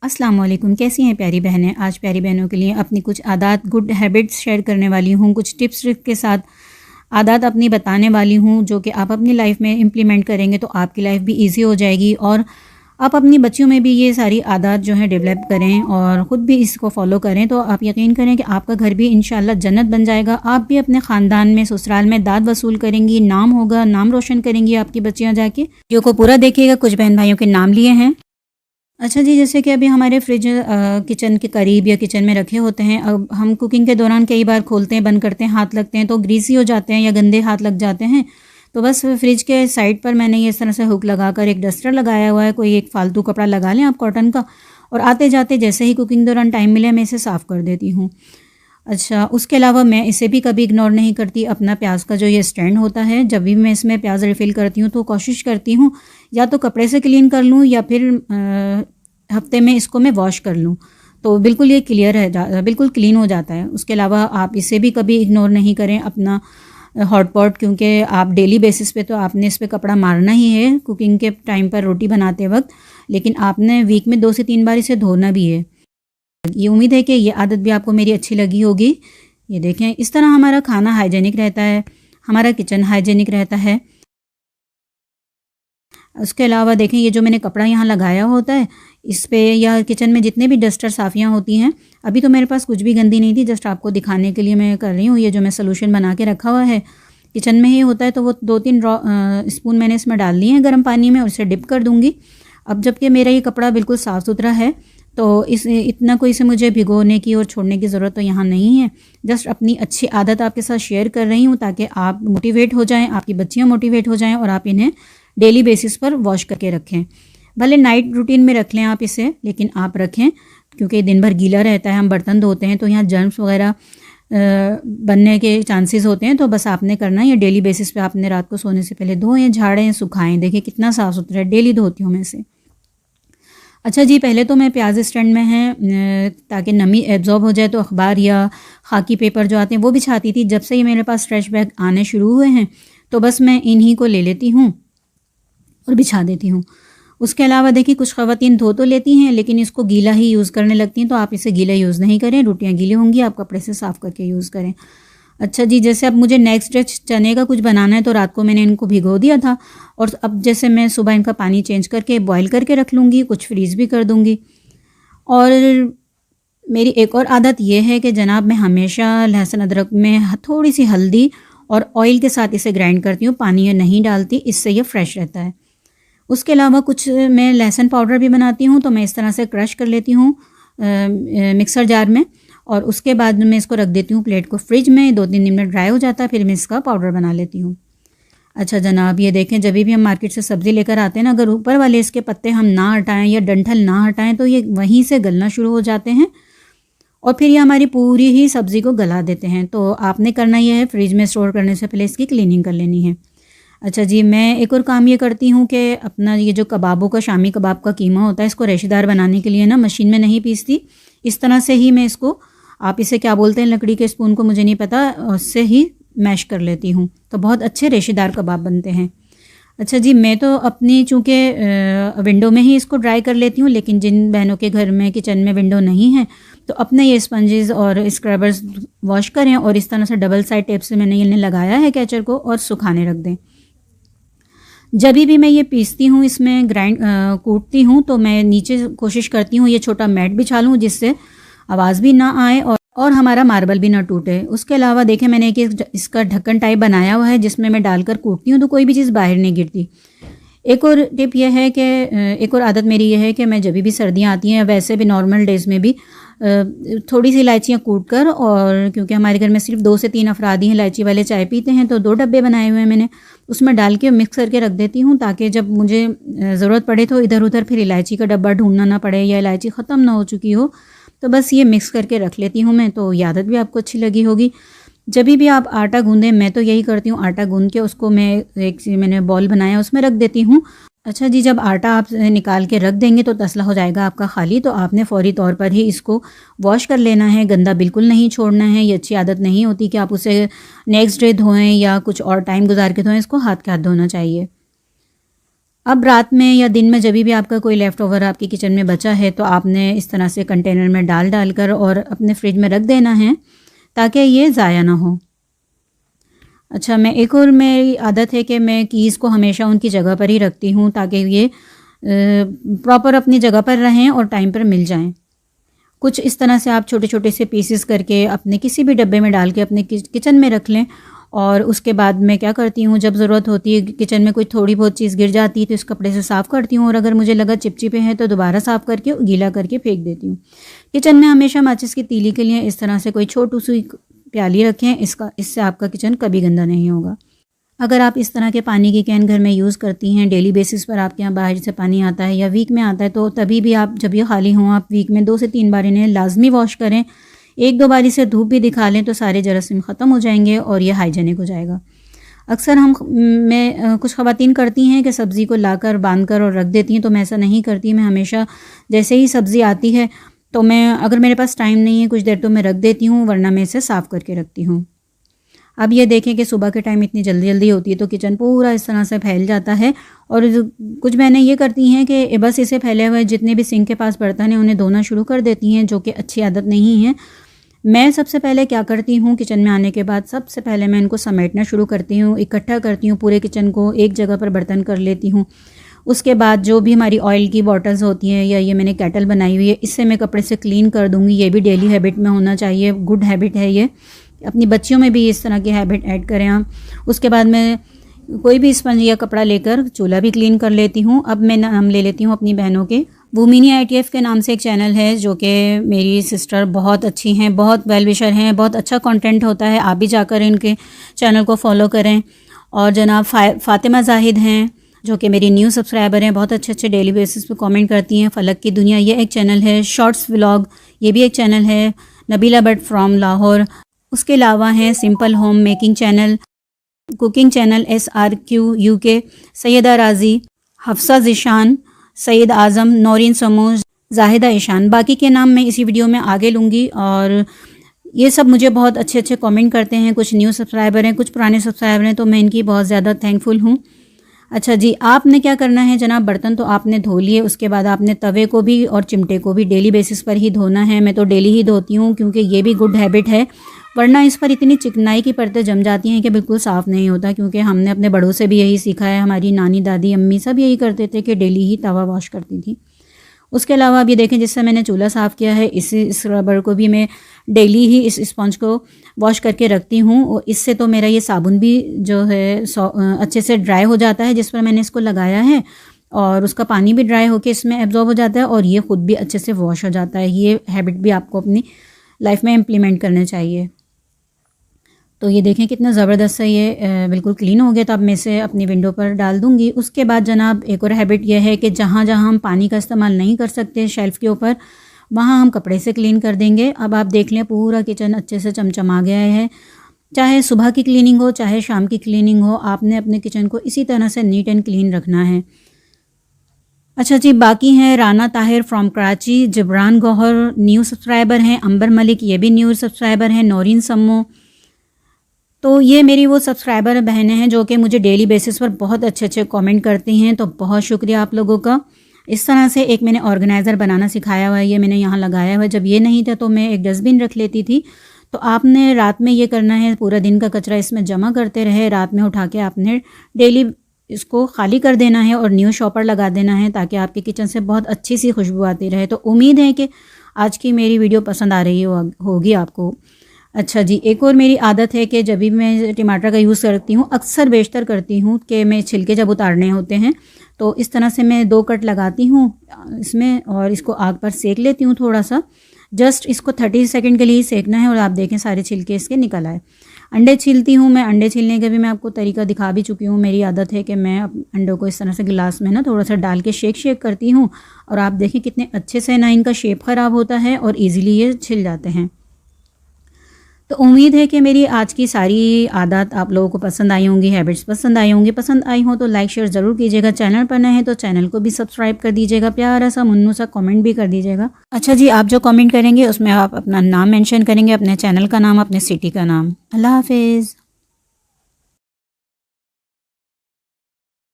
अस्सलाम वालेकुम। कैसी हैं प्यारी बहनें? आज प्यारी बहनों के लिए अपनी कुछ आदत, गुड हैबिट्स शेयर करने वाली हूँ। कुछ टिप्स ट्रिक के साथ आदत अपनी बताने वाली हूँ जो कि आप अपनी लाइफ में इम्प्लीमेंट करेंगे तो आपकी लाइफ भी ईजी हो जाएगी और आप अपनी बच्चियों में भी ये सारी आदत जो है डेवलप करें और ख़ुद भी इसको फॉलो करें तो आप यकीन करें कि आपका घर भी इंशाल्लाह जन्नत बन जाएगा। आप भी अपने ख़ानदान में, ससुराल में दाद वसूल करेंगी, नाम होगा, नाम रोशन करेंगी आपकी बच्चियाँ जाके। वीडियो को पूरा देखिएगा, कुछ बहन भाइयों के नाम लिए हैं। अच्छा जी, जैसे कि अभी हमारे फ्रिज किचन के करीब या किचन में रखे होते हैं। अब हम कुकिंग के दौरान कई बार खोलते हैं, बंद करते हैं, हाथ लगते हैं तो ग्रीसी हो जाते हैं या गंदे हाथ लग जाते हैं। तो बस फ्रिज के साइड पर मैंने ये इस तरह से हुक लगाकर एक डस्टर लगाया हुआ है। कोई एक फालतू कपड़ा लगा लें आप कॉटन का, और आते जाते जैसे ही कुकिंग दौरान टाइम मिले मैं इसे साफ़ कर देती हूँ। अच्छा, उसके अलावा मैं इसे भी कभी इग्नोर नहीं करती। अपना प्याज का जो ये स्टैंड होता है, जब भी मैं इसमें प्याज रिफ़िल करती हूँ तो कोशिश करती हूँ या तो कपड़े से क्लीन कर लूँ या फिर हफ्ते में इसको मैं वॉश कर लूँ तो बिल्कुल ये क्लियर है, बिल्कुल क्लीन हो जाता है। उसके अलावा आप इसे भी कभी इग्नोर नहीं करें अपना हॉट पॉट, क्योंकि आप डेली बेसिस पे तो आपने इस पे कपड़ा मारना ही है कुकिंग के टाइम पर, रोटी बनाते वक्त, लेकिन आपने वीक में 2 से 3 बार इसे धोना भी है। ये उम्मीद है कि ये आदत भी आपको मेरी अच्छी लगी होगी। ये देखें, इस तरह हमारा खाना हाइजेनिक रहता है, हमारा किचन हाइजेनिक रहता है। उसके अलावा देखें, ये जो मैंने कपड़ा यहाँ लगाया होता है इस पे या किचन में जितने भी डस्टर साफ़ियाँ होती हैं, अभी तो मेरे पास कुछ भी गंदी नहीं थी, जस्ट आपको दिखाने के लिए मैं कर रही हूँ। ये जो मैं सोल्यूशन बना के रखा हुआ है किचन में ही होता है, तो वो 2-3 स्पून मैंने इसमें डाल लिए हैं गर्म पानी में और इसे डिप कर दूँगी। अब जबकि मेरा ये कपड़ा बिल्कुल साफ़ सुथरा है तो इतना कोई से मुझे भिगोने की और छोड़ने की ज़रूरत तो यहाँ नहीं है। जस्ट अपनी अच्छी आदत आपके साथ शेयर कर रही हूँ ताकि आप मोटिवेट हो जाएँ, आपकी बच्चियाँ मोटिवेट हो जाएँ और आप इन्हें डेली बेसिस पर वॉश करके रखें। भले नाइट रूटीन में रख लें आप इसे, लेकिन आप रखें क्योंकि दिन भर गीला रहता है, हम बर्तन धोते हैं तो यहाँ जर्म्स वगैरह बनने के चांसेस होते हैं। तो बस आपने करना है, ये डेली बेसिस पे आपने रात को सोने से पहले धोएं, झाड़ें, सुखाएं। देखिए कितना साफ़ सुथरा है, डेली धोती हूँ मैं इसे। अच्छा जी, पहले तो मैं प्याज स्टैंड में है ताकि नमी एब्जॉर्ब हो जाए तो अखबार या खाकी पेपर जो आते हैं वो बिछाती थी। जब से ये मेरे पास फ्रेश बैग आने शुरू हुए हैं तो बस मैं इन्हीं को ले लेती हूँ और बिछा देती हूँ। उसके अलावा देखिए, कुछ ख़वातीन धो तो लेती हैं लेकिन इसको गीला ही यूज़ करने लगती हैं, तो आप इसे गीला यूज़ नहीं करें। रोटियाँ गीली होंगी, आप कपड़े से साफ़ करके यूज़ करें। अच्छा जी, जैसे अब मुझे नेक्स्ट डे चने का कुछ बनाना है तो रात को मैंने इनको भिगो दिया था और अब जैसे मैं सुबह इनका पानी चेंज करके बॉयल करके रख लूँगी, कुछ फ्रीज़ भी कर दूँगी। और मेरी एक और आदत ये है कि जनाब, मैं हमेशा लहसुन अदरक में थोड़ी सी हल्दी और ऑयल के साथ इसे ग्राइंड करती हूँ, पानी नहीं डालती, इससे ये फ्रेश रहता है। उसके अलावा कुछ मैं लहसुन पाउडर भी बनाती हूँ तो मैं इस तरह से क्रश कर लेती हूँ मिक्सर जार में और उसके बाद मैं इसको रख देती हूँ प्लेट को फ्रिज में। 2-3 दिन में ड्राई हो जाता है, फिर मैं इसका पाउडर बना लेती हूँ। अच्छा जनाब, ये देखें, जब भी हम मार्केट से सब्ज़ी लेकर आते हैं ना, अगर ऊपर वाले इसके पत्ते हम ना हटाएं या डंठल ना हटाएं तो ये वहीं से गलना शुरू हो जाते हैं और फिर ये हमारी पूरी ही सब्ज़ी को गला देते हैं। तो आपने करना यह है, फ्रिज में स्टोर करने से पहले इसकी क्लीनिंग कर लेनी है। अच्छा जी, मैं एक और काम ये करती हूँ कि अपना ये जो कबाबों का, शामी कबाब का कीमा होता है, इसको रेशेदार बनाने के लिए ना मशीन में नहीं पीसती, इस तरह से ही मैं इसको, आप इसे क्या बोलते हैं, लकड़ी के स्पून को मुझे नहीं पता, उससे ही मैश कर लेती हूँ तो बहुत अच्छे रेशेदार कबाब बनते हैं। अच्छा जी, मैं तो अपनी चूँकि विंडो में ही इसको ड्राई कर लेती हूँ, लेकिन जिन बहनों के घर में किचन में विंडो नहीं है तो अपने ये स्पंजेस और स्क्रबर्स वॉश करें और इस तरह से डबल साइड टेप से मैंने इन्हें लगाया है कैचर को और सुखाने रख दें। जब भी मैं ये पीसती हूँ, इसमें कूटती हूँ तो मैं नीचे कोशिश करती हूँ ये छोटा मैट बिछा लूँ जिससे आवाज़ भी ना आए और हमारा मार्बल भी ना टूटे। उसके अलावा देखें, मैंने एक इसका ढक्कन टाइप बनाया हुआ है जिसमें मैं डालकर कूटती हूँ तो कोई भी चीज़ बाहर नहीं गिरती। एक और टिप यह है कि एक और आदत मेरी यह है कि मैं जब भी सर्दियाँ आती हैं, वैसे भी नॉर्मल डेज़ में भी थोड़ी सी इलायचियाँ कूट कर, और क्योंकि हमारे घर में सिर्फ 2 से 3 अफराद ही इलायची वाले चाय पीते हैं तो 2 डब्बे बनाए हुए हैं मैंने, उसमें डाल के मिक्स करके रख देती हूँ ताकि जब मुझे ज़रूरत पड़े तो इधर उधर फिर इलायची का डब्बा ढूंढना ना पड़े या इलायची ख़त्म ना हो चुकी हो, तो बस ये मिक्स करके रख लेती हूँ मैं। तो ये आदत भी आपको अच्छी लगी होगी। जब भी आप आटा गूँधें, मैं तो यही करती हूँ, आटा गूँध के उसको मैंने बॉल बनाया उसमें रख देती हूँ। अच्छा जी, जब आटा आप निकाल के रख देंगे तो तसला हो जाएगा आपका खाली, तो आपने फ़ौरी तौर पर ही इसको वॉश कर लेना है, गंदा बिल्कुल नहीं छोड़ना है। ये अच्छी आदत नहीं होती कि आप उसे नेक्स्ट डे धोएं या कुछ और टाइम गुजार के धोएं, इसको हाथ के हाथ धोना चाहिए। अब रात में या दिन में जब भी आपका कोई लेफ़्ट ओवर आपके किचन में बचा है तो आपने इस तरह से कंटेनर में डाल कर और अपने फ्रिज में रख देना है ताकि ये ज़ाया ना हो। अच्छा, मैं एक और मेरी आदत है कि मैं कीज़ को हमेशा उनकी जगह पर ही रखती हूँ ताकि ये प्रॉपर अपनी जगह पर रहें और टाइम पर मिल जाएं। कुछ इस तरह से आप छोटे छोटे से पीसेस करके अपने किसी भी डब्बे में डाल के अपने किचन में रख लें। और उसके बाद मैं क्या करती हूँ, जब ज़रूरत होती है किचन में कोई थोड़ी बहुत चीज़ गिर जाती है तो इस कपड़े से साफ़ करती हूँ और अगर मुझे लगा चिपचिपे हैं तो दोबारा साफ़ करके गीला करके फेंक देती हूँ। किचन में हमेशा माचिस की तीली के लिए इस तरह से कोई छोटी सी प्याली रखें, इससे आपका किचन कभी गंदा नहीं होगा। अगर आप इस तरह के पानी की कैन घर में यूज़ करती हैं, डेली बेसिस पर आपके यहाँ बाहर से पानी आता है या वीक में आता है, तो तभी भी आप जब ये खाली हों आप वीक में 2 से 3 बार इन्हें लाजमी वॉश करें। 1-2 बारी से धूप भी दिखा लें तो सारे जरासीम ख़त्म हो जाएंगे और ये हाइजेनिक हो जाएगा। अक्सर कुछ ख़वातीन करती हैं कि सब्ज़ी को लाकर बांध कर और रख देती हैं, तो मैं ऐसा नहीं करती। मैं हमेशा जैसे ही सब्ज़ी आती है तो मैं, अगर मेरे पास टाइम नहीं है कुछ देर, तो मैं रख देती हूँ, वरना मैं इसे साफ़ करके रखती हूँ। अब ये देखें कि सुबह के टाइम इतनी जल्दी जल्दी होती है तो किचन पूरा इस तरह से फैल जाता है। और कुछ बहनें ये करती हैं कि बस इसे फैले हुए जितने भी सिंक के पास बर्तन हैं उन्हें धोना शुरू कर देती हैं, जो कि अच्छी आदत नहीं है। मैं सबसे पहले क्या करती हूँ, किचन में आने के बाद सबसे पहले मैं इनको समेटना शुरू करती हूँ, इकट्ठा करती हूँ, पूरे किचन को एक जगह पर बर्तन कर लेती हूँ। उसके बाद जो भी हमारी ऑयल की बॉटल्स होती हैं या ये मैंने केटल बनाई हुई है, इससे मैं कपड़े से क्लीन कर दूँगी। ये भी डेली हैबिट में होना चाहिए, गुड हैबिट है ये। अपनी बच्चियों में भी इस तरह की हैबिट ऐड करें आप। उसके बाद मैं कोई भी स्पंज या कपड़ा लेकर चूल्हा भी क्लीन कर लेती हूँ। अब मैं नाम ले लेती हूँ अपनी बहनों के। वुमिनी ITF के नाम से एक चैनल है जो कि मेरी सिस्टर बहुत अच्छी हैं, बहुत वेल विशर हैं, बहुत अच्छा कंटेंट होता है। आप भी जाकर इनके चैनल को फॉलो करें। और जनाब फ़ातिमा जाहिद हैं जो कि मेरी न्यू सब्सक्राइबर हैं, बहुत अच्छे अच्छे डेली बेसिस पे कमेंट करती हैं। फ़लक की दुनिया ये एक चैनल है। शॉर्ट्स व्लॉग ये भी एक चैनल है। Nabila but from Lahore. उसके अलावा हैं simple home making channel, cooking channel SRQ UK, Syeda Razi, Hafsa Zeeshan, Saeed आज़म, नौरीन समूज, जाहिदा ईशान। बाकी के नाम मैं इसी वीडियो में आगे लूँगी। और ये सब मुझे बहुत अच्छे अच्छे कमेंट करते हैं। कुछ न्यू सब्सक्राइबर हैं, कुछ पुराने सब्सक्राइबर हैं, तो मैं इनकी बहुत ज़्यादा थैंकफुल हूँ। अच्छा जी, आपने क्या करना है जनाब, बर्तन तो आपने धो लिए, उसके बाद आपने तवे को भी और चिमटे को भी डेली बेसिस पर ही धोना है। मैं तो डेली ही धोती हूँ क्योंकि ये भी गुड हैबिट है, वरना इस पर इतनी चिकनाई की परतें जम जाती हैं कि बिल्कुल साफ़ नहीं होता। क्योंकि हमने अपने बड़ों से भी यही सीखा है, हमारी नानी दादी अम्मी सब यही करते थे कि डेली ही तवा वॉश करती थी। उसके अलावा अब ये देखें, जिससे मैंने चूल्हा साफ़ किया है, इस रबर को भी मैं डेली ही इस स्पंज को वॉश करके रखती हूँ। इससे तो मेरा ये साबुन भी जो है अच्छे से ड्राई हो जाता है जिस पर मैंने इसको लगाया है, और उसका पानी भी ड्राई होकर इसमें एब्जॉर्ब हो जाता है और ये ख़ुद भी अच्छे से वॉश हो जाता है। ये हैबिट भी आपको अपनी लाइफ में इम्प्लीमेंट करना चाहिए। तो ये देखें कितना ज़बरदस्त है, ये बिल्कुल क्लीन हो गया। तो अब मैं इसे अपनी विंडो पर डाल दूँगी। उसके बाद जनाब एक और हैबिट यह है कि जहाँ जहाँ हम पानी का इस्तेमाल नहीं कर सकते शेल्फ़ के ऊपर, वहाँ हम कपड़े से क्लीन कर देंगे। अब आप देख लें पूरा किचन अच्छे से चमचमा गया है। चाहे सुबह की क्लीनिंग हो चाहे शाम की क्लीनिंग हो, आपने अपने किचन को इसी तरह से नीट एंड क्लीन रखना है। अच्छा जी, बाकी हैं Rana Tahir from Karachi, Jibran Gohar new subscriber हैं, अंबर मलिक ये भी न्यू सब्सक्राइबर हैं, नौरीन सम्मो। तो ये मेरी वो सब्सक्राइबर बहनें हैं जो कि मुझे डेली बेसिस पर बहुत अच्छे अच्छे कमेंट करती हैं। तो बहुत शुक्रिया आप लोगों का। इस तरह से एक मैंने ऑर्गेनाइज़र बनाना सिखाया हुआ है, ये मैंने यहाँ लगाया हुआ है। जब ये नहीं था तो मैं एक डस्टबिन रख लेती थी। तो आपने रात में ये करना है, पूरा दिन का कचरा इसमें जमा करते रहे, रात में उठा के आपने डेली इसको खाली कर देना है और न्यू शॉपर लगा देना है ताकि आपके किचन से बहुत अच्छी सी खुशबू आती रहे। तो उम्मीद है कि आज की मेरी वीडियो पसंद आ रही होगी आपको। अच्छा जी, एक और मेरी आदत है कि जब भी मैं टमाटर का यूज़ करती हूँ, अक्सर बेशतर करती हूँ कि मैं छिलके जब उतारने होते हैं तो इस तरह से मैं 2 कट लगाती हूँ इसमें और इसको आग पर सेक लेती हूँ थोड़ा सा। जस्ट इसको 30 सेकंड के लिए सेकना है और आप देखें सारे छिलके इसके निकल आए। अंडे छीलती हूँ मैं, अंडे छीलने का भी मैं आपको तरीका दिखा भी चुकी हूँ। मेरी आदत है कि मैं अंडों को इस तरह से गिलास में ना थोड़ा सा डाल के शेक करती हूँ और आप देखें कितने अच्छे से ना इनका शेप ख़राब होता है और ईज़िली ये छिल जाते हैं। तो उम्मीद है कि मेरी आज की सारी आदत आप लोगों को पसंद आई होंगी, हैबिट्स पसंद आई होंगी। पसंद आई हो तो लाइक शेयर ज़रूर कीजिएगा। चैनल पर नए हैं तो चैनल को भी सब्सक्राइब कर दीजिएगा। प्यारा सा मुन्नू सा कमेंट भी कर दीजिएगा। अच्छा जी, आप जो कमेंट करेंगे उसमें आप अपना नाम मेंशन करेंगे, अपने चैनल का नाम, अपने सिटी का नाम। अल्लाह हाफिज़।